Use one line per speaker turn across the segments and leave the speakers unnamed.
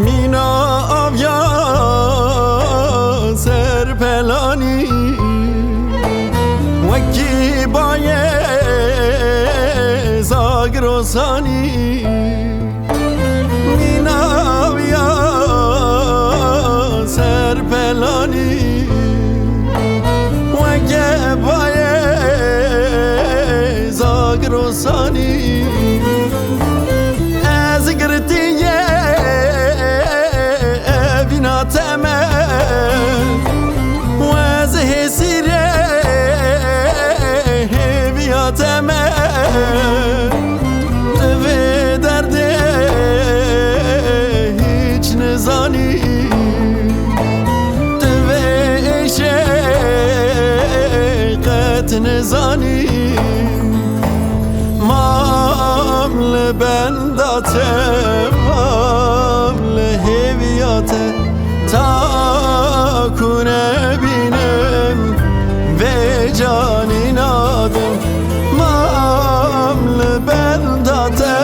مینا آبیا سرپلانی وکی بایه زاگروسانی مینا آبیا سرپلانی وکی بایه زاگروسانی از گرتیه تمام وزه سیره بیا تمام دوی درده هیچ نزانی دوی عشقت نزانی مامل بنداته مامل هیویاته تا کنه بینم به جانی نادم مامل بنداته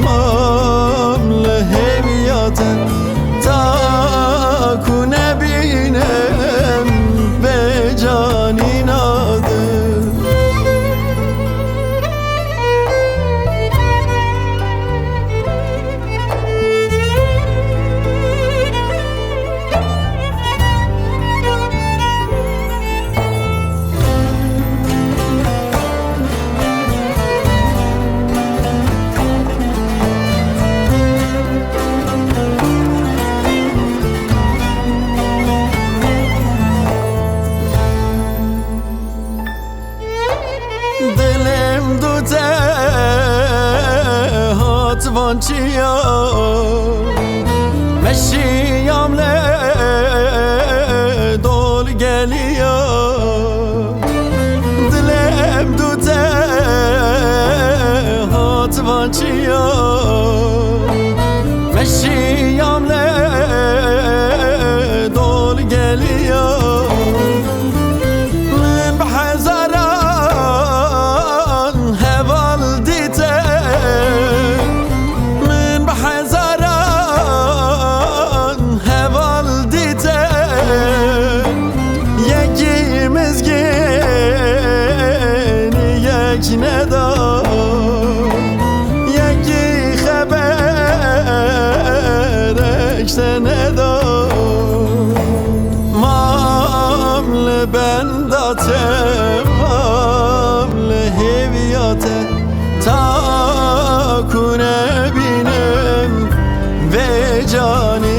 مامل همیاته تا کنه بینم به جانی نادم دلم دوته هاتوان چیا مشیام له دول گلیا دلم دوته هاتوان چیا مشیام له دول گلیا ندا یکی خبرش ندا مامل بنداته مامل هیویاته تا کنه بینم به جانی